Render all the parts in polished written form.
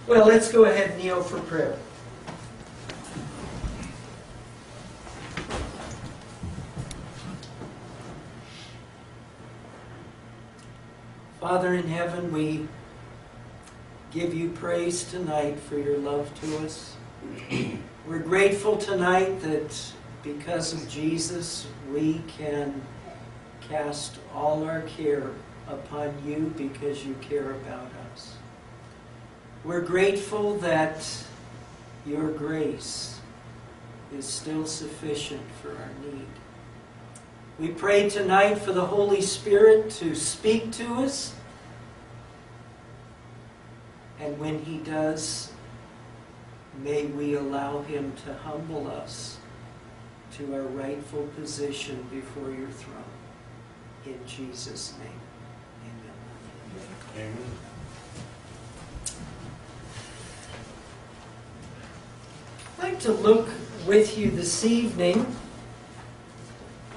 Well, let's go ahead and kneel for prayer. Father in heaven, we give you praise tonight for your love to us. We're grateful tonight that because of Jesus, we can cast all our care upon you because you care about us. We're grateful that your grace is still sufficient for our need. We pray tonight for the Holy Spirit to speak to us. And when he does, may we allow him to humble us to our rightful position before your throne. In Jesus' name, amen. Amen. I'd like to look with you this evening.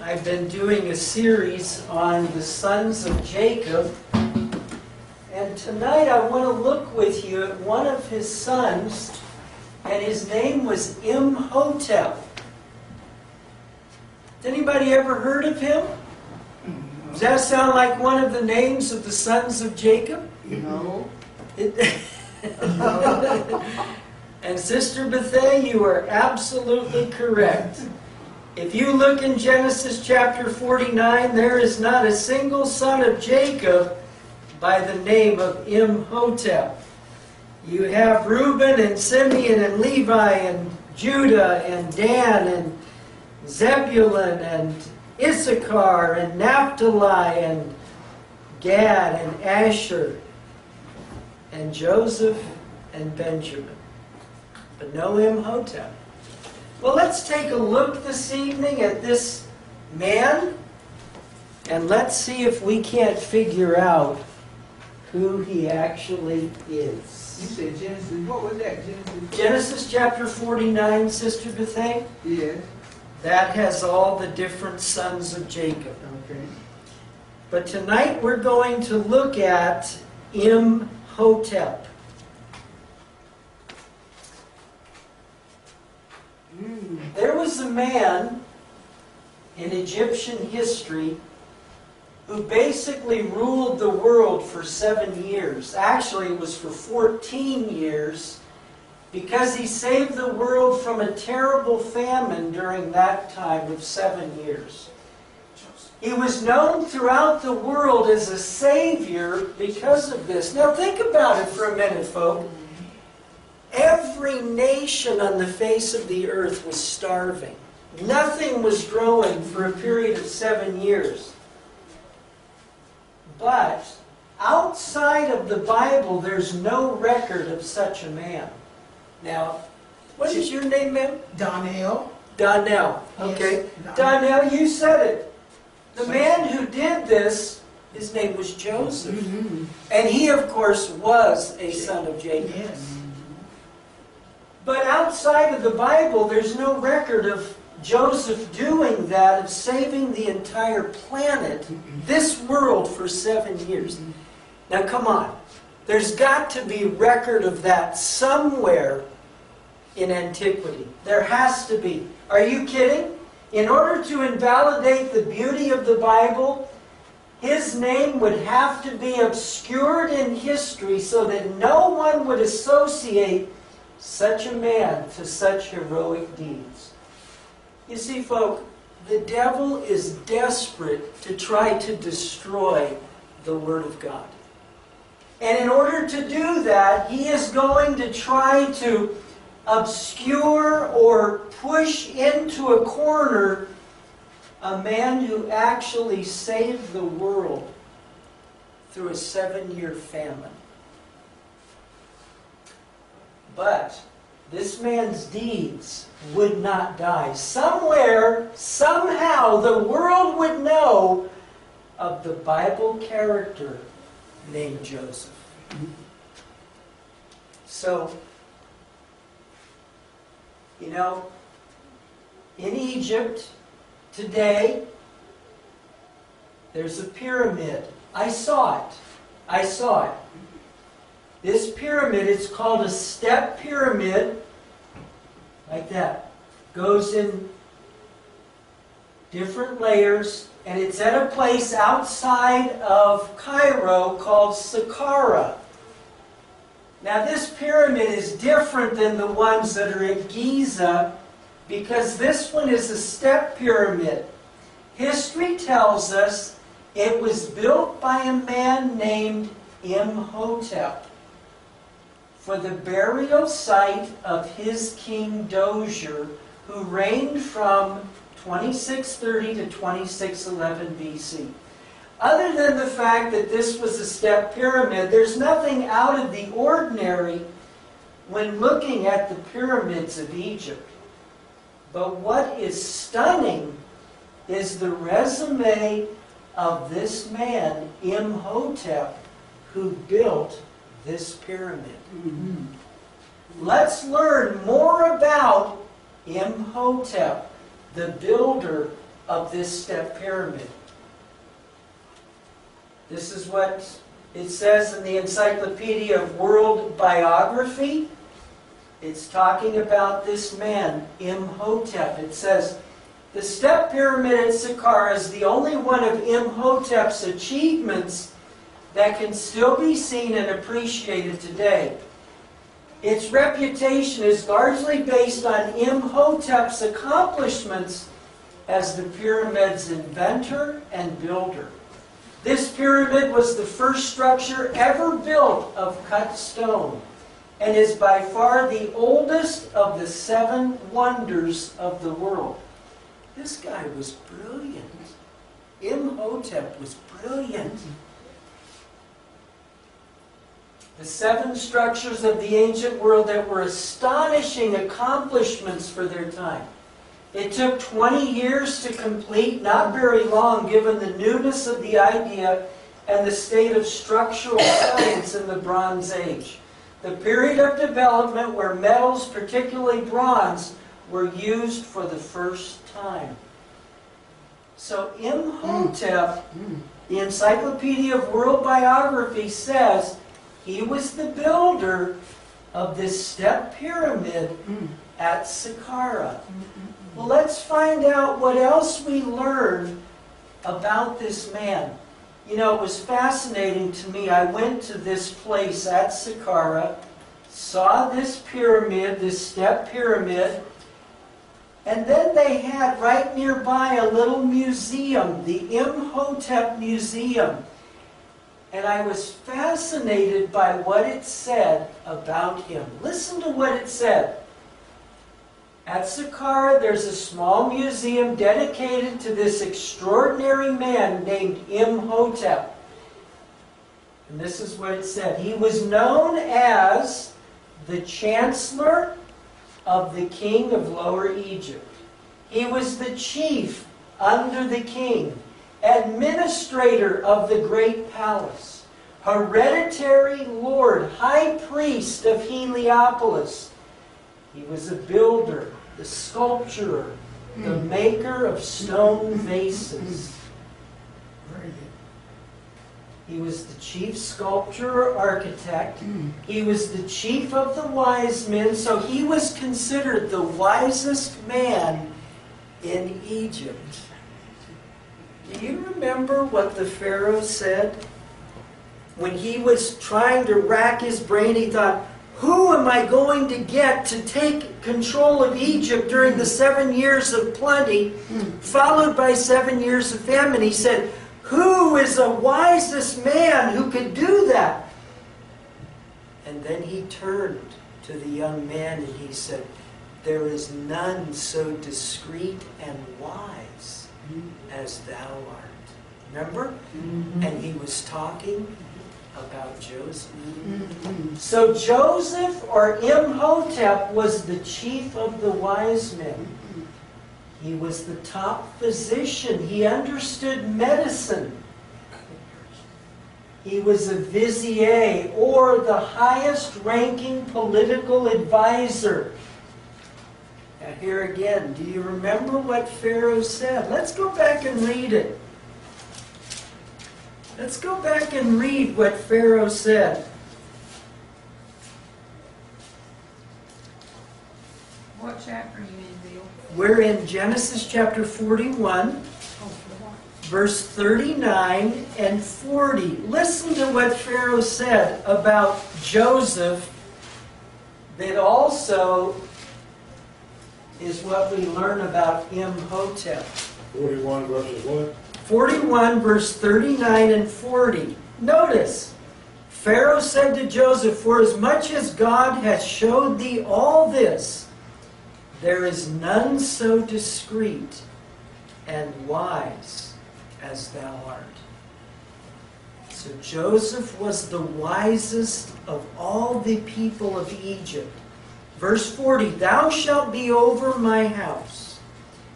I've been doing a series on the sons of Jacob. And tonight I want to look with you at one of his sons, and his name was Imhotep. Has anybody ever heard of him? Does that sound like one of the names of the sons of Jacob? No. And Sister Bethay, you are absolutely correct. If you look in Genesis chapter 49, there is not a single son of Jacob by the name of Imhotep. You have Reuben and Simeon and Levi and Judah and Dan and Zebulun and Issachar and Naphtali and Gad and Asher and Joseph and Benjamin. But no Imhotep. Well, let's take a look this evening at this man, and let's see if we can't figure out who he actually is. You said Genesis. What was that? Genesis chapter 49, Sister Bethay. Yes. That has all the different sons of Jacob. Okay. But tonight we're going to look at Imhotep. There was a man in Egyptian history who basically ruled the world for 7 years. Actually, it was for 14 years because he saved the world from a terrible famine during that time of 7 years. He was known throughout the world as a savior because of this. Now think about it for a minute, folks. Every nation on the face of the earth was starving. Nothing was growing for a period of 7 years. But outside of the Bible, there's no record of such a man. Now, what is your name, ma'am? Donnell. Donnell. Okay. Yes, Donnell, you said it. The man who did this, his name was Joseph. Mm-hmm. And he, of course, was a son of Jacob. Yes. But outside of the Bible, there's no record of Joseph doing that, of saving the entire planet, this world, for 7 years. Now come on. There's got to be record of that somewhere in antiquity. There has to be. Are you kidding? In order to invalidate the beauty of the Bible, his name would have to be obscured in history so that no one would associate such a man to such heroic deeds. You see, folk, the devil is desperate to try to destroy the Word of God. And in order to do that, he is going to try to obscure or push into a corner a man who actually saved the world through a 7-year famine. But this man's deeds would not die. Somewhere, somehow, the world would know of the Bible character named Joseph. So, you know, in Egypt today, there's a pyramid. I saw it. This pyramid, it's called a step pyramid, like that. Goes in different layers, and it's at a place outside of Cairo called Saqqara. Now this pyramid is different than the ones that are at Giza, because this one is a step pyramid. History tells us it was built by a man named Imhotep for the burial site of his king Dozier, who reigned from 2630 to 2611 BC. Other than the fact that this was a step pyramid, there's nothing out of the ordinary when looking at the pyramids of Egypt. But what is stunning is the resume of this man, Imhotep, who built this pyramid. Let's learn more about Imhotep, the builder of this step pyramid. This is what it says in the Encyclopedia of World Biography. It's talking about this man, Imhotep. It says, the step pyramid at Saqqara is the only one of Imhotep's achievements that can still be seen and appreciated today. Its reputation is largely based on Imhotep's accomplishments as the pyramid's inventor and builder. This pyramid was the first structure ever built of cut stone and is by far the oldest of the 7 wonders of the world. This guy was brilliant. Imhotep was brilliant. The 7 structures of the ancient world that were astonishing accomplishments for their time. It took 20 years to complete, not very long given the newness of the idea and the state of structural science in the Bronze Age. The period of development where metals, particularly bronze, were used for the first time. So Imhotep, the Encyclopedia of World Biography says he was the builder of this step pyramid at Saqqara. Well, let's find out what else we learn about this man. You know, it was fascinating to me. I went to this place at Saqqara, saw this pyramid, this step pyramid, and then they had right nearby a little museum, the Imhotep Museum. And I was fascinated by what it said about him. Listen to what it said. At Saqqara, there's a small museum dedicated to this extraordinary man named Imhotep. And this is what it said. He was known as the Chancellor of the King of Lower Egypt. He was the chief under the king, administrator of the great palace, hereditary lord, high priest of Heliopolis. He was a builder, the sculptor, the maker of stone vases. He was the chief sculptor or architect. He was the chief of the wise men, so he was considered the wisest man in Egypt. Do you remember what the Pharaoh said? When he was trying to rack his brain, he thought, who am I going to get to take control of Egypt during the 7 years of plenty, followed by 7 years of famine? He said, who is the wisest man who could do that? And then he turned to the young man and he said, there is none so discreet and wise as thou art. Remember? And he was talking about Joseph. So Joseph, or Imhotep, was the chief of the wise men. He was the top physician. He understood medicine. He was a vizier, or the highest ranking political advisor. Now here again, do you remember what Pharaoh said? Let's go back and read it. Let's go back and read what Pharaoh said. chapter are you in, Bill? We're in Genesis chapter 41, verse 39 and 40. Listen to what Pharaoh said about Joseph that also is what we learn about Imhotep. 41 verses what? 41 verse 39 and 40. Notice, Pharaoh said to Joseph, "For as much as God hath showed thee all this, there is none so discreet and wise as thou art." So Joseph was the wisest of all the people of Egypt. Verse 40, "Thou shalt be over my house,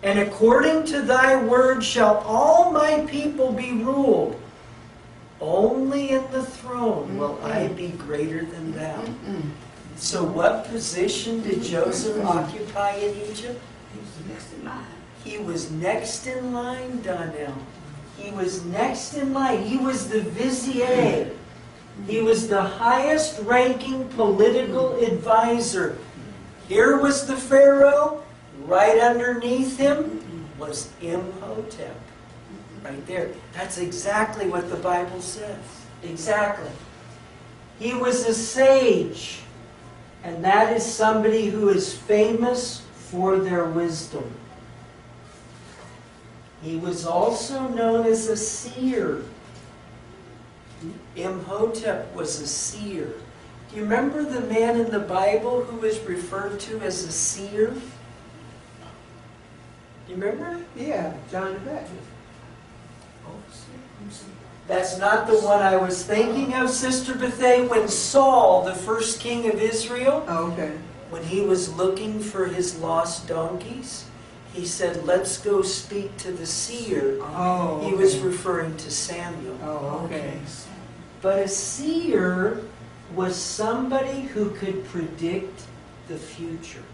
and according to thy word shall all my people be ruled. Only in the throne will I be greater than thou." So what position did Joseph occupy in Egypt? He was next in line. He was next in line, Donnell. He was next in line. He was the vizier. He was the highest ranking political advisor. Here was the Pharaoh. Right underneath him was Imhotep. Right there. That's exactly what the Bible says. Exactly. He was a sage. And that is somebody who is famous for their wisdom. He was also known as a seer. Imhotep was a seer. Do you remember the man in the Bible who is referred to as a seer? Do you remember? Yeah, John the Baptist. That's not the one I was thinking of, Sister Bethay. When Saul, the first king of Israel, Oh, okay. when he was looking for his lost donkeys, he said, "Let's go speak to the seer." Oh, okay. He was referring to Samuel. Oh, okay. But a seer was somebody who could predict the future.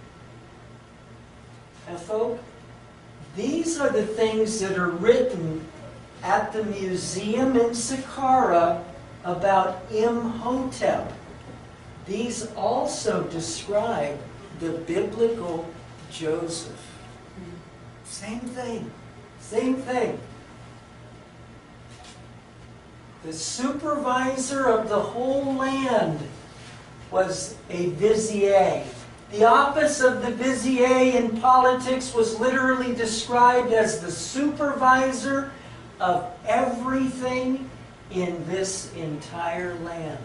Now, folk, these are the things that are written at the museum in Saqqara about Imhotep. These also describe the biblical Joseph. Same thing. Same thing. The supervisor of the whole land was a vizier. The office of the vizier in politics was literally described as the supervisor of everything in this entire land.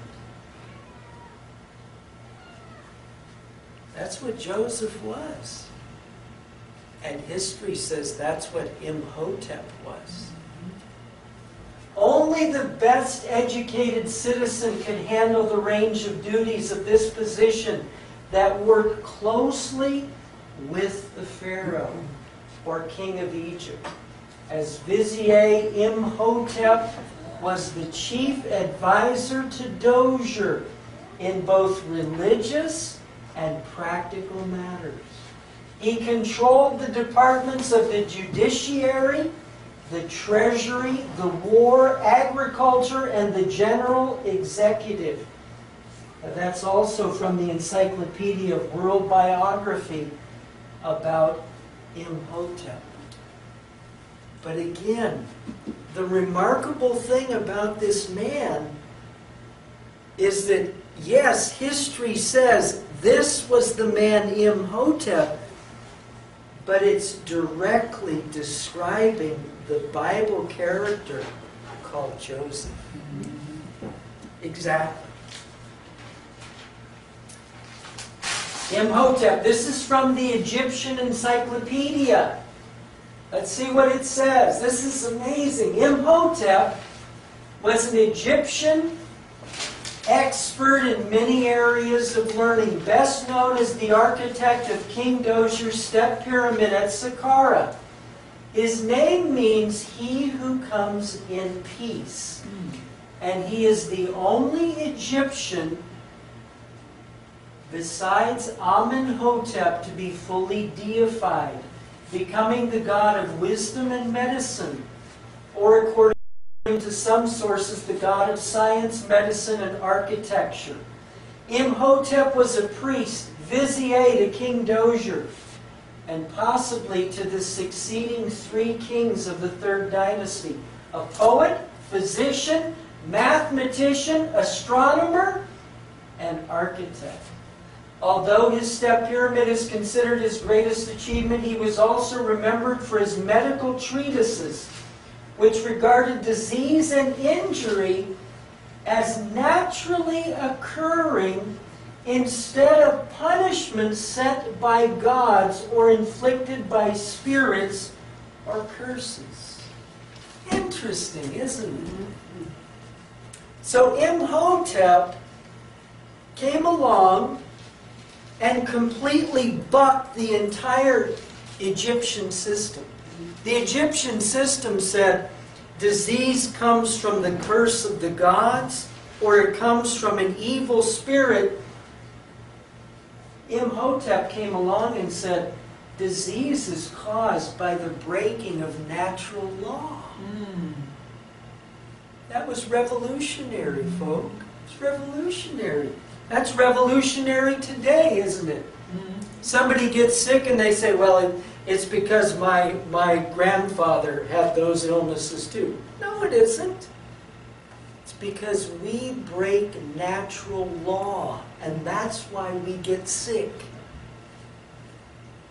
That's what Joseph was. And history says that's what Imhotep was. Only the best educated citizen could handle the range of duties of this position that worked closely with the Pharaoh or king of Egypt. As vizier, Imhotep was the chief advisor to Dozier in both religious and practical matters. He controlled the departments of the judiciary, the treasury, the war, agriculture, and the general executive. That's also from the Encyclopedia of World Biography about Imhotep. But again, the remarkable thing about this man is that, yes, history says this was the man Imhotep, but it's directly describing the Bible character called Joseph. Exactly. Imhotep, this is from the Egyptian Encyclopedia. Let's see what it says. This is amazing. Imhotep was an Egyptian expert in many areas of learning, best known as the architect of King Dozier's step pyramid at Saqqara. His name means "he who comes in peace." And he is the only Egyptian besides Amenhotep to be fully deified, becoming the god of wisdom and medicine, or according to some sources, the god of science, medicine, and architecture. Imhotep was a priest, vizier to King Dozier. and possibly to the succeeding 3 kings of the 3rd dynasty. A poet, physician, mathematician, astronomer, and architect. Although his step pyramid is considered his greatest achievement, he was also remembered for his medical treatises, which regarded disease and injury as naturally occurring instead of punishments sent by gods or inflicted by spirits or curses. Interesting, isn't it? So Imhotep came along and completely bucked the entire Egyptian system. The Egyptian system said disease comes from the curse of the gods or it comes from an evil spirit. Imhotep came along and said disease is caused by the breaking of natural law. That was revolutionary, folk. It's revolutionary. That's revolutionary today, isn't it? Somebody gets sick and they say, well, it's because my grandfather had those illnesses too. No, it isn't. It's because we break natural law, and that's why we get sick.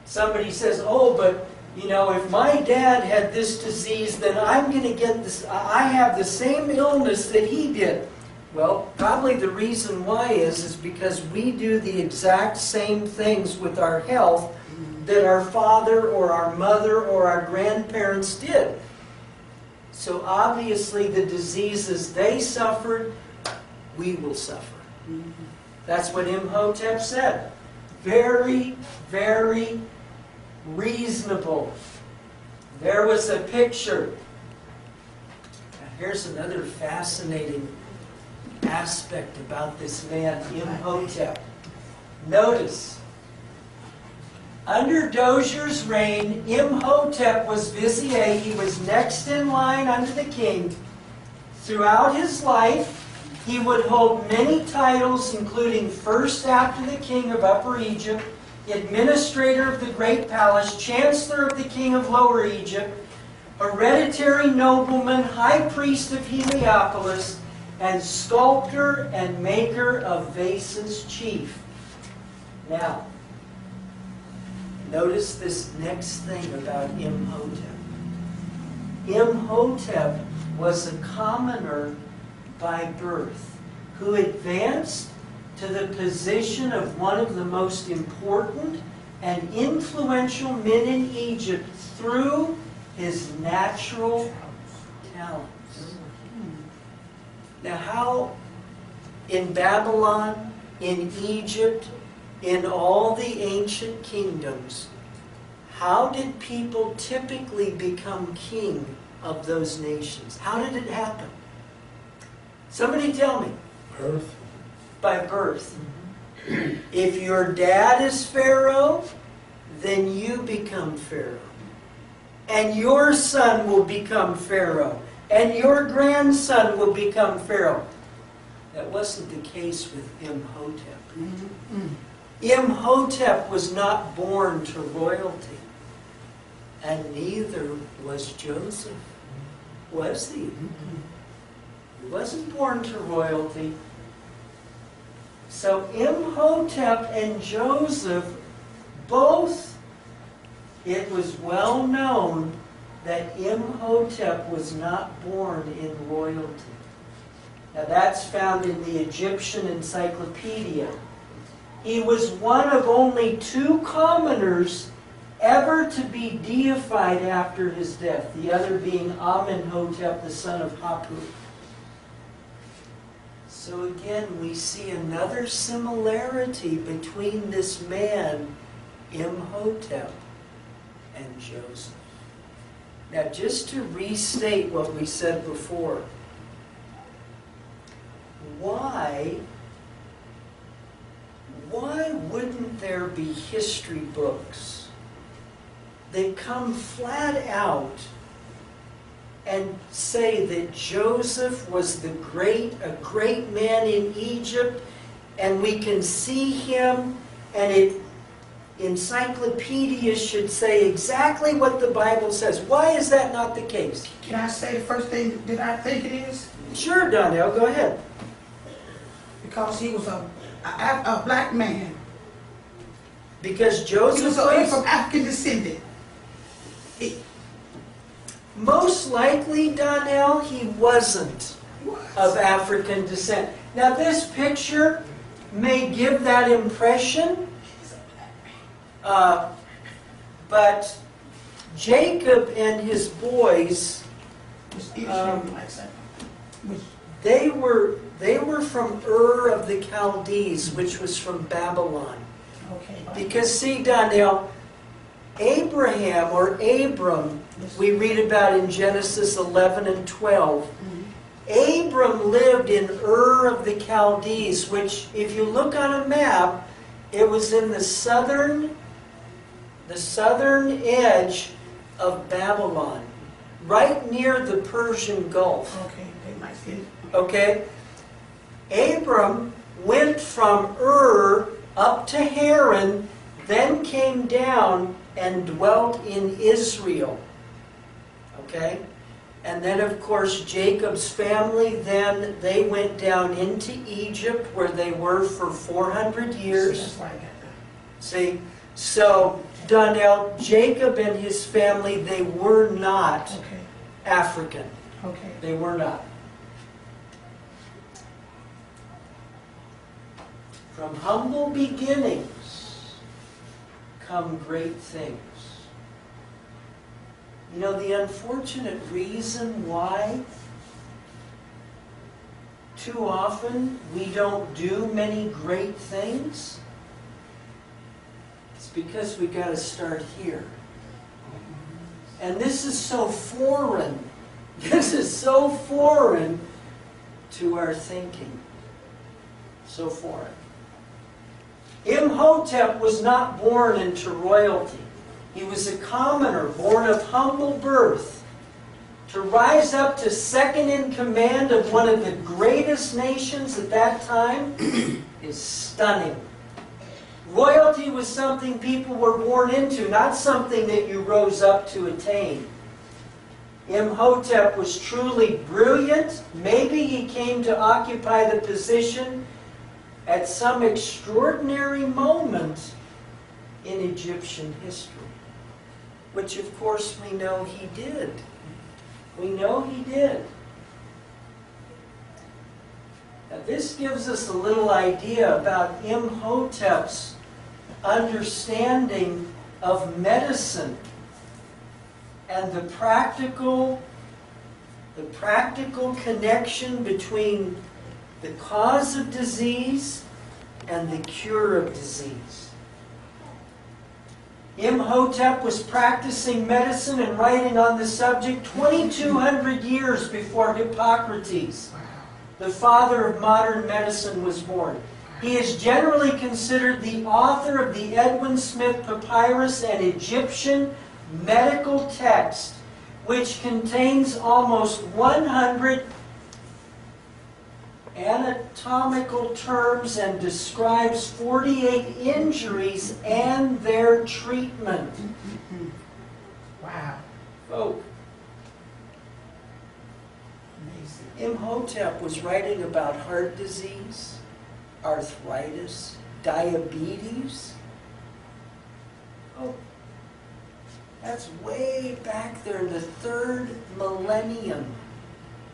Somebody says, oh, but you know, if my dad had this disease, then I'm going to get this. I have the same illness that he did. Well, probably the reason why is because we do the exact same things with our health that our father or our mother or our grandparents did. So obviously the diseases they suffered, we will suffer. That's what Imhotep said. Very, very reasonable. There was a picture. Now here's another fascinating aspect about this man, Imhotep. Notice, under Dozier's reign, Imhotep was vizier. He was next in line under the king. Throughout his life, he would hold many titles, including first after the king of Upper Egypt, administrator of the great palace, chancellor of the king of Lower Egypt, hereditary nobleman, high priest of Heliopolis, and sculptor and maker of vases chief. Now, notice this next thing about Imhotep. Imhotep was a commoner by birth who advanced to the position of one of the most important and influential men in Egypt through his natural talents. Now, how in Babylon, in Egypt, in all the ancient kingdoms, how did people typically become king of those nations? How did it happen? Somebody tell me. Birth. By birth. If your dad is Pharaoh, then you become Pharaoh. And your son will become Pharaoh. And your grandson will become Pharaoh. That wasn't the case with Imhotep. Imhotep was not born to royalty. And neither was Joseph. Was he? He wasn't born to royalty. So Imhotep and Joseph, both, it was well known that Imhotep was not born in royalty. Now that's found in the Egyptian Encyclopedia. He was one of only 2 commoners ever to be deified after his death, the other being Amenhotep, the son of Hapu. So again, we see another similarity between this man, Imhotep, and Joseph. Now, just to restate what we said before, why wouldn't there be history books that come flat out and say that Joseph was a great man in Egypt, and we can see him, and encyclopedias should say exactly what the Bible says. Why is that not the case? Can I say the first thing that I think it is? Sure, Donnell, go ahead. Because he was a black man. Because He Joseph was from African descent. most likely, Donnell, he wasn't of African descent. Now, this picture may give that impression, but Jacob and his boys, they were from Ur of the Chaldees, which was from Babylon. Because see, Donnell, Abraham or Abram, we read about in Genesis 11 and 12. Abram lived in Ur of the Chaldees, which, if you look on a map, it was in the southern edge of Babylon, right near the Persian Gulf. Okay? Abram went from Ur up to Haran, then came down and dwelt in Israel. Okay? And then, of course, Jacob's family, then they went down into Egypt, where they were for 400 years. See? So, Donnell, Jacob and his family, they were not African. They were not. From humble beginnings come great things. You know, the unfortunate reason why too often we don't do many great things, it's because we got to start here. And this is so foreign. This is so foreign to our thinking. So foreign. Imhotep was not born into royalty. He was a commoner, born of humble birth. To rise up to second in command of one of the greatest nations at that time is stunning. Royalty was something people were born into, not something that you rose up to attain. Imhotep was truly brilliant. Maybe he came to occupy the position at some extraordinary moment in Egyptian history. Which, of course, we know he did. We know he did. Now, this gives us a little idea about Imhotep's understanding of medicine and the practical connection between the cause of disease and the cure of disease. Imhotep was practicing medicine and writing on the subject 2,200 years before Hippocrates, the father of modern medicine, was born. He is generally considered the author of the Edwin Smith Papyrus, an Egyptian medical text, which contains almost 100 anatomical terms and describes 48 injuries and their treatment. Wow. Folk. Imhotep was writing about heart disease, arthritis, diabetes. Oh, that's way back there in the 3rd millennium.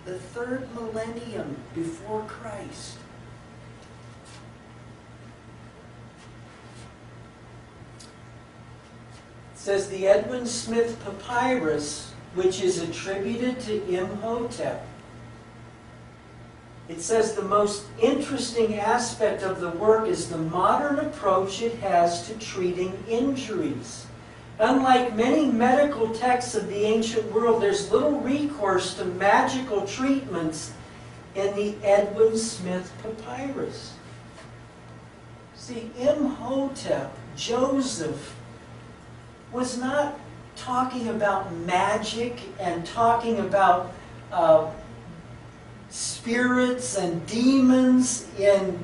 The 3rd millennium before Christ. It says the Edwin Smith Papyrus, which is attributed to Imhotep. It says the most interesting aspect of the work is the modern approach it has to treating injuries. Unlike many medical texts of the ancient world, there's little recourse to magical treatments in the Edwin Smith Papyrus. See, Imhotep, Joseph, was not talking about magic and talking about spirits and demons in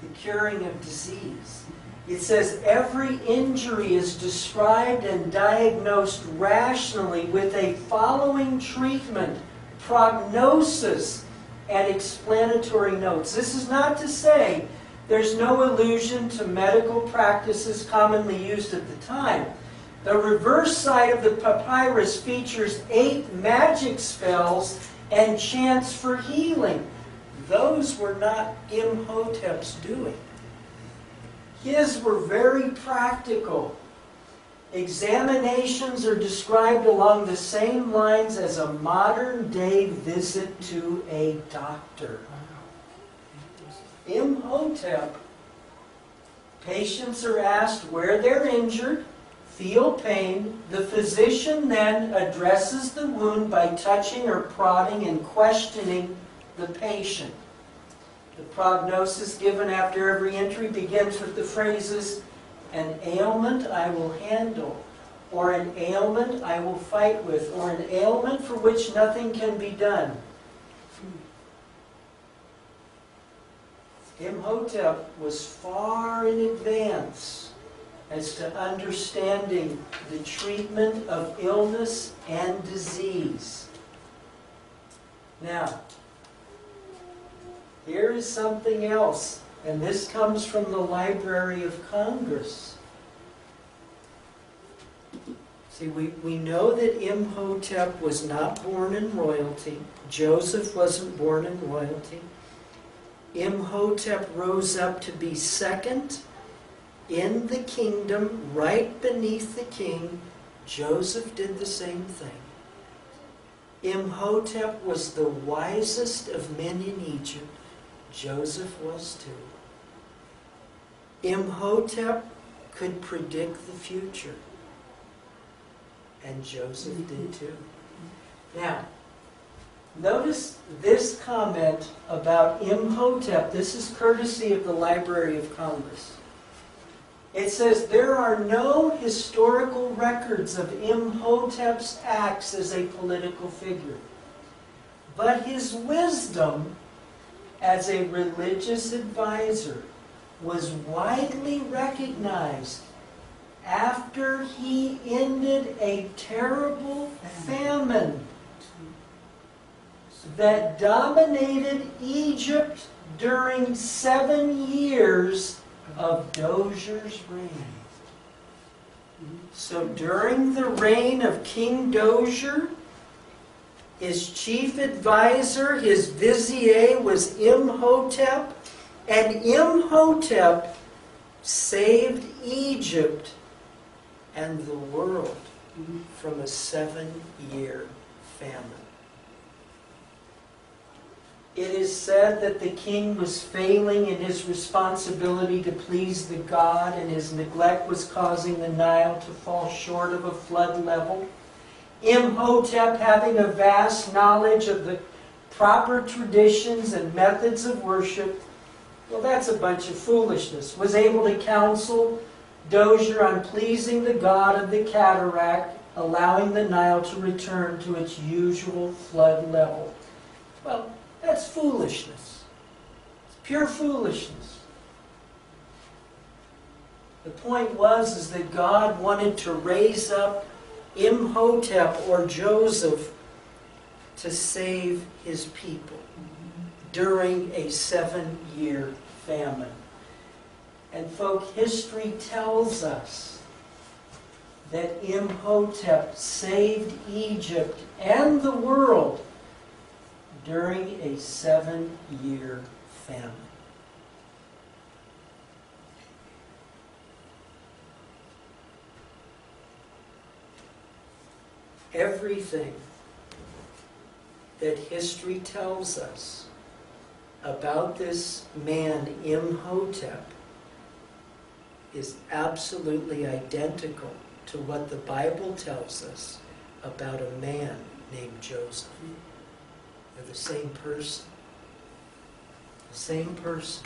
the curing of disease. It says every injury is described and diagnosed rationally with a following treatment, prognosis, and explanatory notes. This is not to say there's no allusion to medical practices commonly used at the time. The reverse side of the papyrus features 8 magic spells and chants for healing. Those were not Imhotep's doing. His were very practical. Examinations are described along the same lines as a modern-day visit to a doctor. Imhotep, patients are asked where they're injured, feel pain. The physician then addresses the wound by touching or prodding and questioning the patient. The prognosis given after every entry begins with the phrases, "An ailment I will handle," or "An ailment I will fight with," or "An ailment for which nothing can be done." Imhotep was far in advance as to understanding the treatment of illness and disease. Now, here is something else, and this comes from the Library of Congress. See, we know that Imhotep was not born in royalty. Joseph wasn't born in royalty. Imhotep rose up to be second in the kingdom, right beneath the king. Joseph did the same thing. Imhotep was the wisest of men in Egypt. Joseph was too. Imhotep could predict the future. And Joseph did too. Now, notice this comment about Imhotep. This is courtesy of the Library of Congress. It says, there are no historical records of Imhotep's acts as a political figure, but his wisdom as a religious advisor was widely recognized after he ended a terrible famine that dominated Egypt during 7 years of Dozier's reign. So during the reign of King Dozier, his chief advisor, his vizier, was Imhotep, and Imhotep saved Egypt and the world from a 7-year famine. It is said that the king was failing in his responsibility to please the god, and his neglect was causing the Nile to fall short of a flood level. Imhotep, having a vast knowledge of the proper traditions and methods of worship, well, that's a bunch of foolishness, was able to counsel Dozier on pleasing the god of the cataract, allowing the Nile to return to its usual flood level. Well, that's foolishness. It's pure foolishness. The point is that God wanted to raise up Imhotep or Joseph to save his people during a 7-year famine. And folk, history tells us that Imhotep saved Egypt and the world during a 7-year famine. Everything that history tells us about this man, Imhotep, is absolutely identical to what the Bible tells us about a man named Joseph. They're the same person. The same person.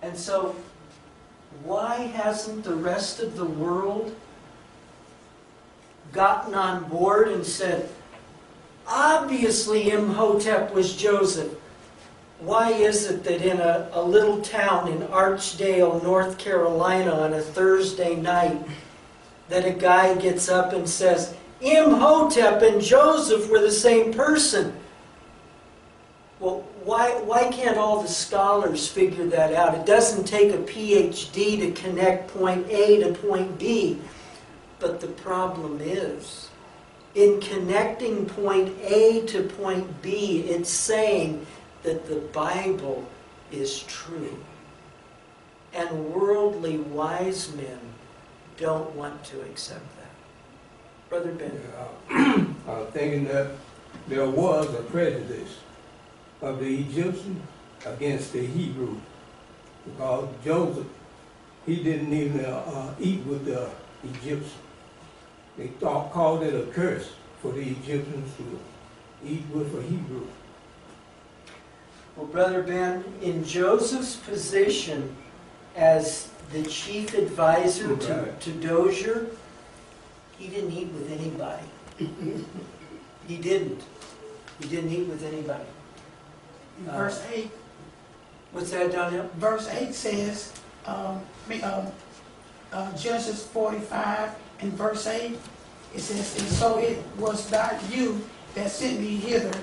And so, why hasn't the rest of the world gotten on board and said, obviously Imhotep was Joseph? Why is it that in a little town in Archdale, North Carolina, on a Thursday night, that a guy gets up and says, Imhotep and Joseph were the same person? Well, why can't all the scholars figure that out? It doesn't take a PhD to connect point A to point B. But the problem is, in connecting point A to point B, it's saying that the Bible is true. And worldly wise men don't want to accept that. Brother Ben. I was thinking that there was a prejudice of the Egyptians against the Hebrew, because Joseph, he didn't even eat with the Egyptians. They called it a curse for the Egyptians to eat with a Hebrew. Well, Brother Ben, in Joseph's position as the chief advisor to Dozier, he didn't eat with anybody. He didn't. He didn't eat with anybody. Verse 8. What's that, Daniel? Verse 8 says, Genesis 45 and verse 8, it says, and so it was not you that sent me hither,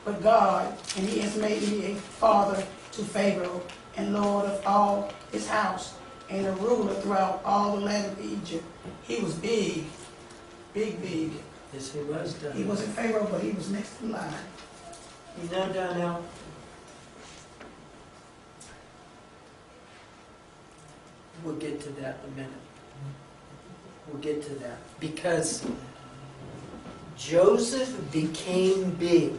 but God, and he has made me a father to Pharaoh, and Lord of all his house, and a ruler throughout all the land of Egypt. He was big, big. Yes, he was, Daniel. He wasn't Pharaoh, but he was next in line. You know, Daniel, we'll get to that in a minute. We'll get to that. Because Joseph became big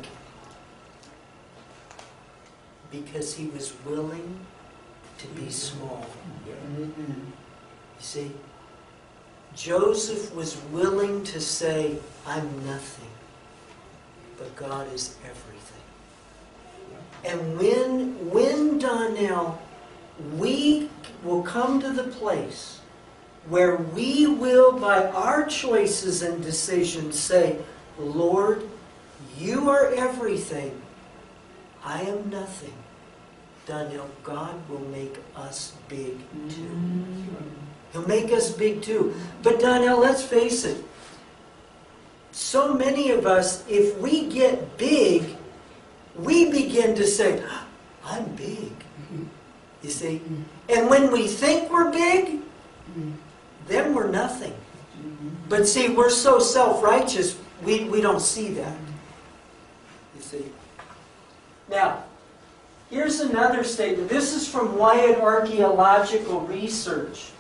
because he was willing to be small. You see? Joseph was willing to say, I'm nothing, but God is everything. And when Donnell, we will come to the place where we will, by our choices and decisions, say, Lord, you are everything. I am nothing. Donnell, God will make us big too. He'll make us big too. But Donnell, let's face it. So many of us, if we get big, we begin to say, I'm big. You see? And when we think we're big, then we're nothing. But see, we're so self-righteous, we don't see that. You see? Now, here's another statement. This is from Wyatt Archaeological Research.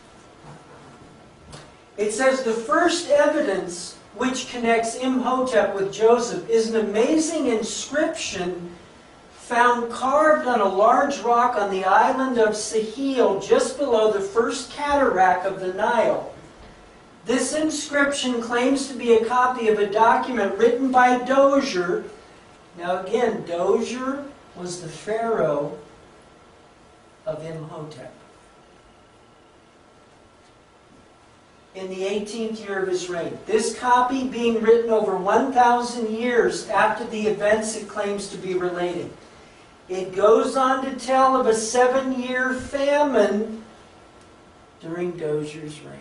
It says, the first evidence which connects Imhotep with Joseph is an amazing inscription found carved on a large rock on the island of Sahel, just below the first cataract of the Nile. This inscription claims to be a copy of a document written by Dozier. Now again, Dozier was the pharaoh of Imhotep. In the 18th year of his reign. This copy being written over 1,000 years after the events it claims to be relating. It goes on to tell of a 7-year famine during Dozier's reign.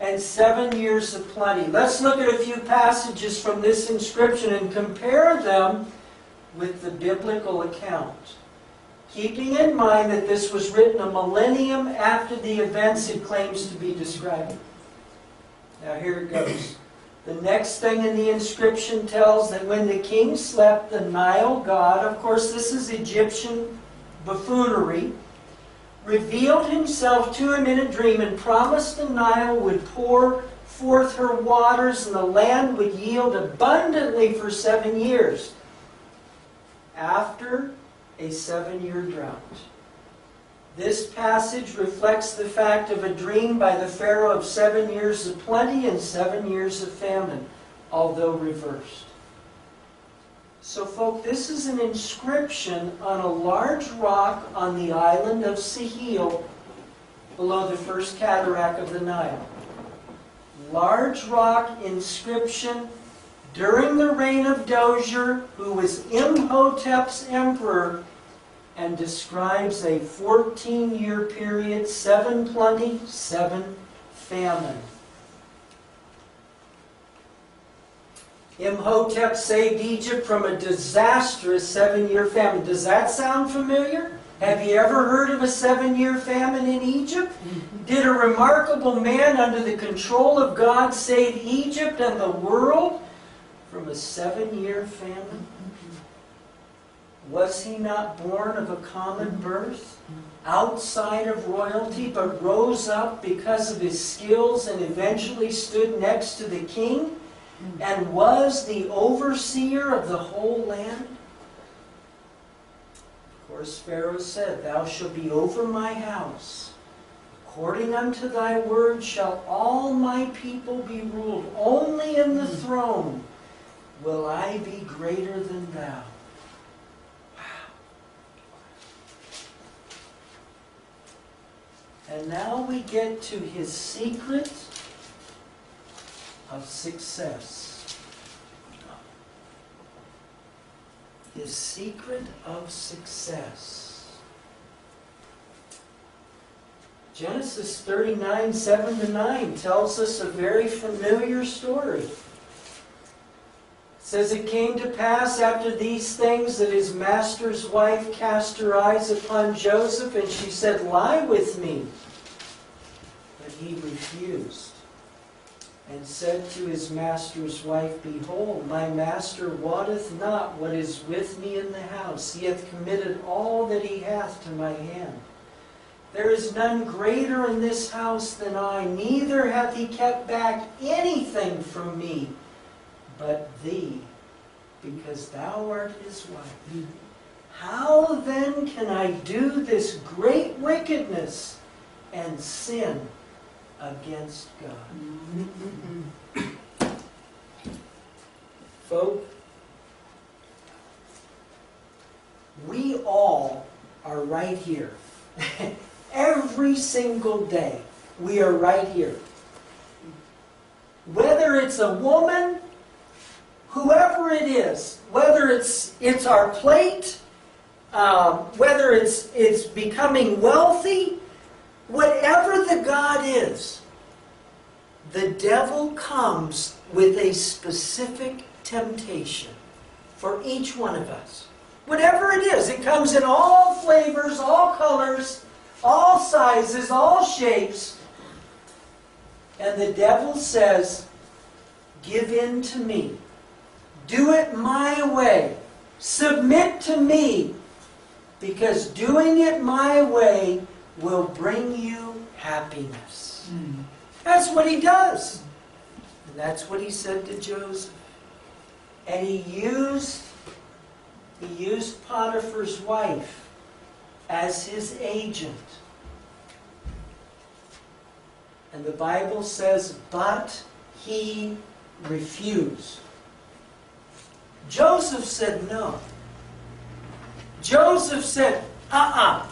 And 7 years of plenty. Let's look at a few passages from this inscription and compare them with the biblical account. Keeping in mind that this was written a millennium after the events it claims to be describing. Now here it goes. The next thing in the inscription tells that when the king slept, the Nile god, of course this is Egyptian buffoonery, revealed himself to him in a dream and promised the Nile would pour forth her waters and the land would yield abundantly for 7 years. After a 7-year drought. This passage reflects the fact of a dream by the Pharaoh of 7 years of plenty and 7 years of famine, although reversed. So, folk, this is an inscription on a large rock on the island of Sahel, below the first cataract of the Nile. Large rock inscription during the reign of Dozier, who was Imhotep's emperor, and describes a 14-year period, 7 plenty, 7 famine. Imhotep saved Egypt from a disastrous 7-year famine. Does that sound familiar? Have you ever heard of a 7-year famine in Egypt? Did a remarkable man under the control of God save Egypt and the world from a 7-year famine? Was he not born of a common birth, outside of royalty, but rose up because of his skills and eventually stood next to the king and was the overseer of the whole land? Of course, Pharaoh said, "Thou shalt be over my house. According unto thy word shall all my people be ruled. Only in the throne will I be greater than thou." And now we get to his secret of success. His secret of success. Genesis 39, 7-9 tells us a very familiar story. It says, "It came to pass after these things that his master's wife cast her eyes upon Joseph, and she said, 'Lie with me.' But he refused, and said to his master's wife, 'Behold, my master wotteth not what is with me in the house. He hath committed all that he hath to my hand. There is none greater in this house than I, neither hath he kept back anything from me but thee, because thou art his wife. How then can I do this great wickedness and sin against God?'" Folk, we all are right here. Every single day, we are right here. Whether it's a woman, whoever it is, whether it's our plate, whether it's becoming wealthy, whatever the God is, the devil comes with a specific temptation for each one of us. Whatever it is, it comes in all flavors, all colors, all sizes, all shapes. And the devil says, "Give in to me. Do it my way. Submit to me. Because doing it my way will bring you happiness." That's what he does. And that's what he said to Joseph. And he used Potiphar's wife as his agent. And the Bible says, but he refused. Joseph said no. Joseph said, not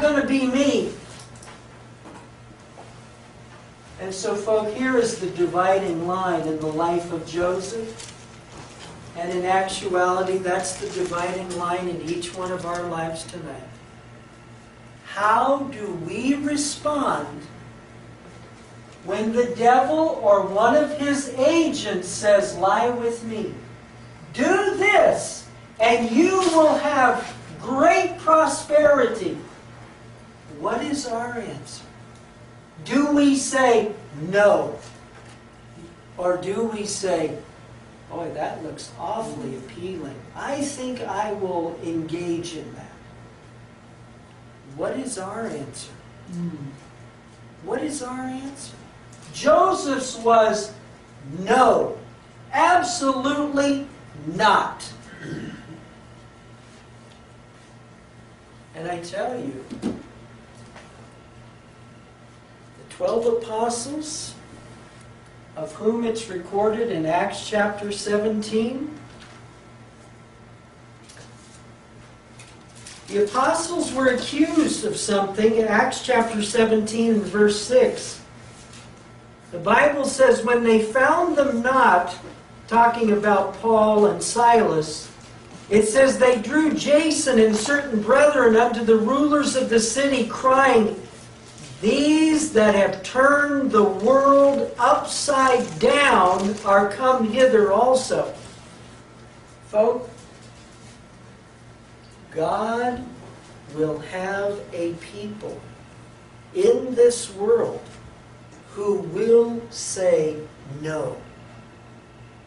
going to be me. And so, folk, here is the dividing line in the life of Joseph. And in actuality, that's the dividing line in each one of our lives tonight. How do we respond when the devil or one of his agents says, "Lie with me. Do this, and you will have great prosperity"? What is our answer? Do we say no? Or do we say, "Boy, that looks awfully appealing. I think I will engage in that"? What is our answer? What is our answer? Joseph's was no. Absolutely not. And I tell you, the 12 apostles, of whom it's recorded in Acts chapter 17, the apostles were accused of something in Acts chapter 17 and verse 6. The Bible says, when they found them not, talking about Paul and Silas, It says, they drew Jason and certain brethren unto the rulers of the city, crying, these that have turned the world upside down are come hither also. Folks, God will have a people in this world who will say no.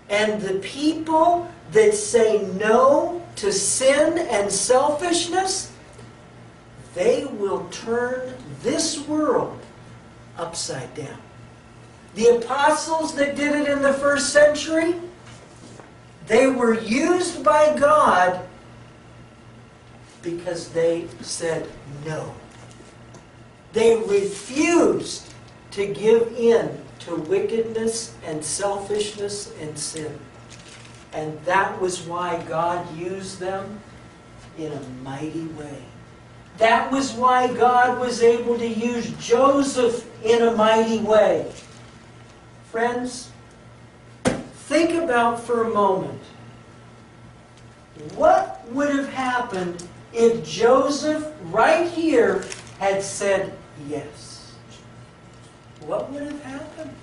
And the people that say no to sin and selfishness, they will turn this world upside down. The apostles that did it in the first century, they were used by God because they said no. They refused to give in to wickedness and selfishness and sin. And that was why God used them in a mighty way. That was why God was able to use Joseph in a mighty way. Friends, think about for a moment, what would have happened if Joseph right here had said yes? What would have happened?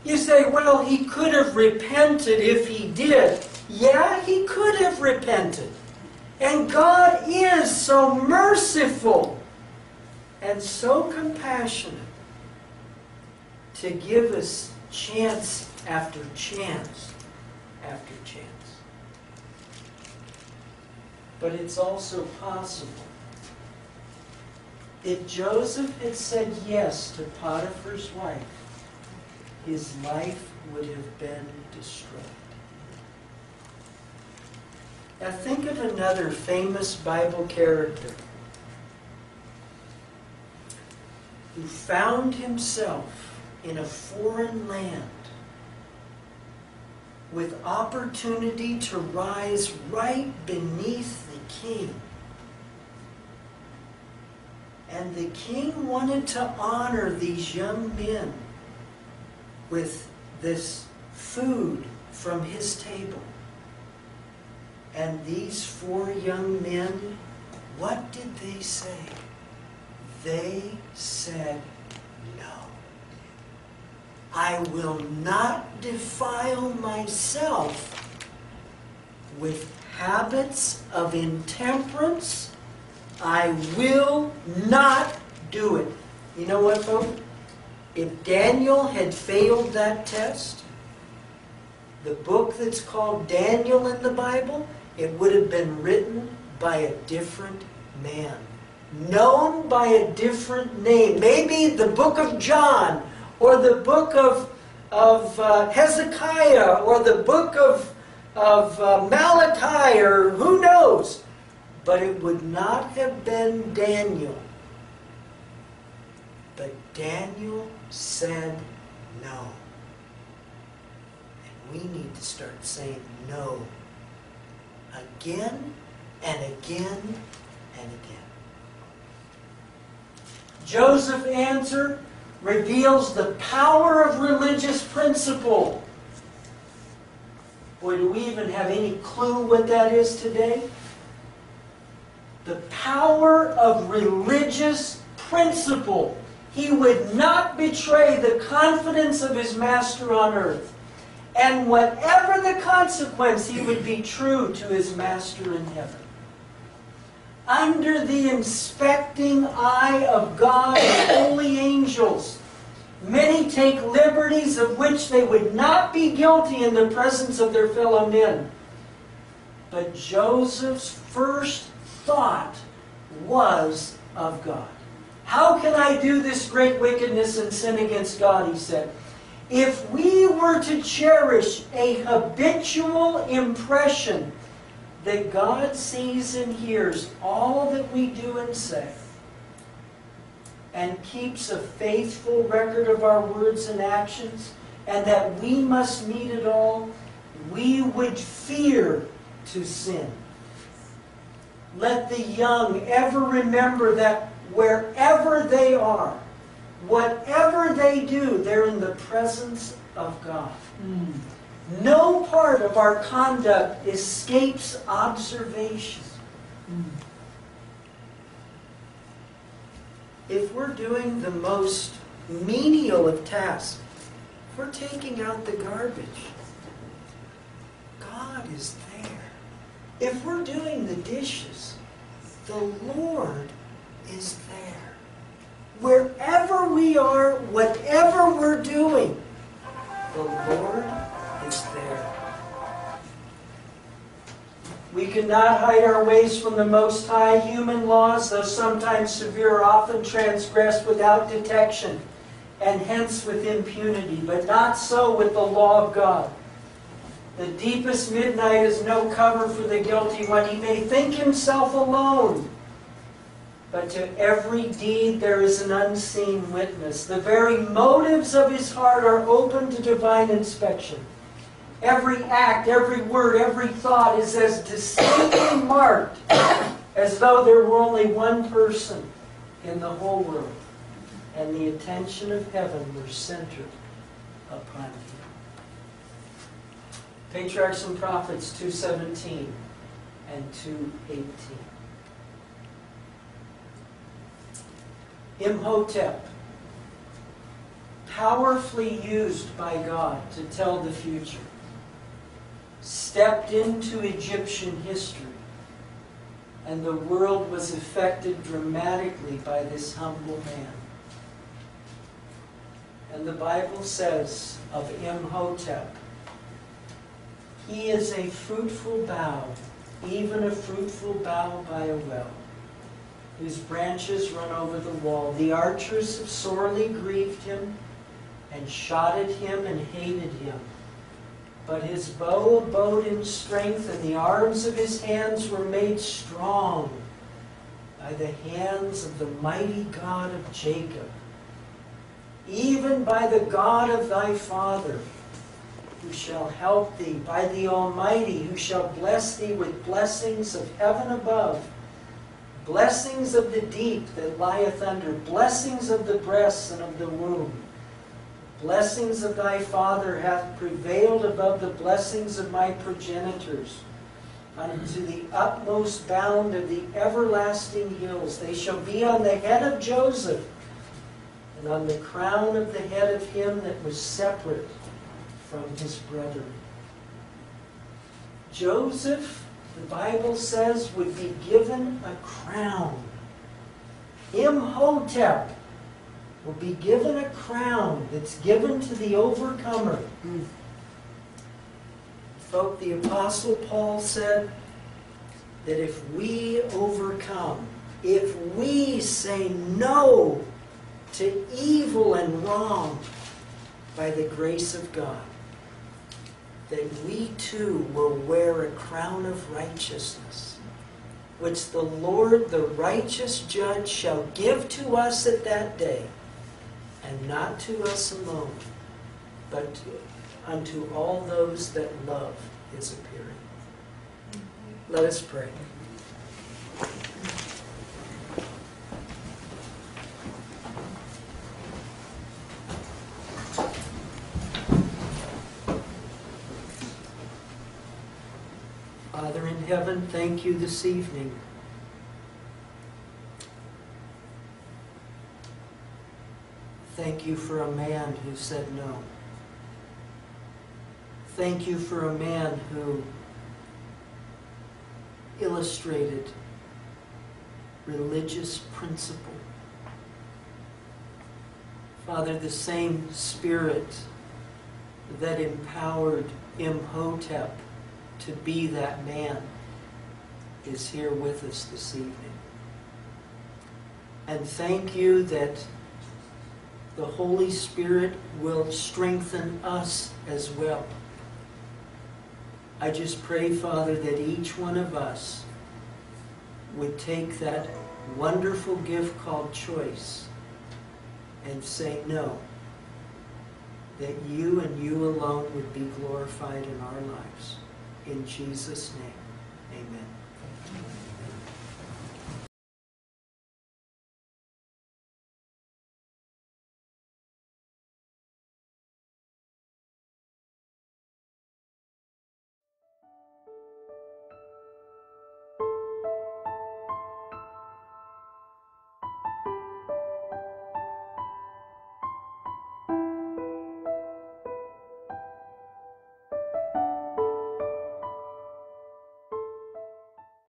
You say, well, he could have repented if he did. Yeah, he could have repented. And God is so merciful and so compassionate to give us chance after chance after chance. But it's also possible. If Joseph had said yes to Potiphar's wife, his life would have been destroyed. Now think of another famous Bible character who found himself in a foreign land with opportunity to rise right beneath the king. And the king wanted to honor these young men with this food from his table. And these 4 young men, what did they say? They said no. I will not defile myself with habits of intemperance. I will not do it. You know what, folks? If Daniel had failed that test, the book that's called Daniel in the Bible, it would have been written by a different man, known by a different name. Maybe the book of John, or the book of Hezekiah, or the book of Malachi, or who knows. But it would not have been Daniel. But Daniel said no. And we need to start saying no again and again and again. Joseph's answer reveals the power of religious principle. Boy, do we even have any clue what that is today? The power of religious principle. He would not betray the confidence of his master on earth. And whatever the consequence, he would be true to his master in heaven. Under the inspecting eye of God and holy angels, many take liberties of which they would not be guilty in the presence of their fellow men. But Joseph's first thought was of God. How can I do this great wickedness and sin against God, he said. If we were to cherish a habitual impression that God sees and hears all that we do and say, and keeps a faithful record of our words and actions, and that we must meet it all, we would fear to sin. Let the young ever remember that wherever they are, whatever they do, they're in the presence of God. No part of our conduct escapes observation. If we're doing the most menial of tasks, if we're taking out the garbage, God is there. If we're doing the dishes, the Lord is there. Wherever we are, whatever we're doing, the Lord is there. We cannot hide our ways from the Most High. Human laws, though sometimes severe, are often transgressed without detection, and hence with impunity. But not so with the law of God. The deepest midnight is no cover for the guilty one. He may think himself alone, but to every deed there is an unseen witness. The very motives of his heart are open to divine inspection. Every act, every word, every thought is as distinctly marked as though there were only one person in the whole world, and the attention of heaven were centered upon him. Patriarchs and Prophets 2:17 and 2:18. Imhotep, powerfully used by God to tell the future, stepped into Egyptian history, and the world was affected dramatically by this humble man. And the Bible says of Imhotep, he is a fruitful bough, even a fruitful bough by a well, whose branches run over the wall. The archers have sorely grieved him, and shot at him and hated him. But his bow abode in strength, and the arms of his hands were made strong by the hands of the mighty God of Jacob, even by the God of thy father, who shall help thee, by the Almighty, who shall bless thee with blessings of heaven above, blessings of the deep that lieth under, blessings of the breasts and of the womb. Blessings of thy father hath prevailed above the blessings of my progenitors, unto the utmost bound of the everlasting hills. They shall be on the head of Joseph, and on the crown of the head of him that was separate from his brethren. Joseph, the Bible says, would be given a crown. Imhotep will be given a crown that's given to the overcomer. Folk, the Apostle Paul said that if we overcome, if we say no to evil and wrong by the grace of God, that we too will wear a crown of righteousness, which the Lord, the righteous judge, shall give to us at that day, and not to us alone, but unto all those that love his appearing. Let us pray. Father in heaven, thank you this evening. Thank you for a man who said no. Thank you for a man who illustrated religious principle. Father, the same Spirit that empowered Imhotep to be that man is here with us this evening. And thank you that the Holy Spirit will strengthen us as well. I just pray, Father, that each one of us would take that wonderful gift called choice and say no, that you and you alone would be glorified in our lives. In Jesus' name, amen.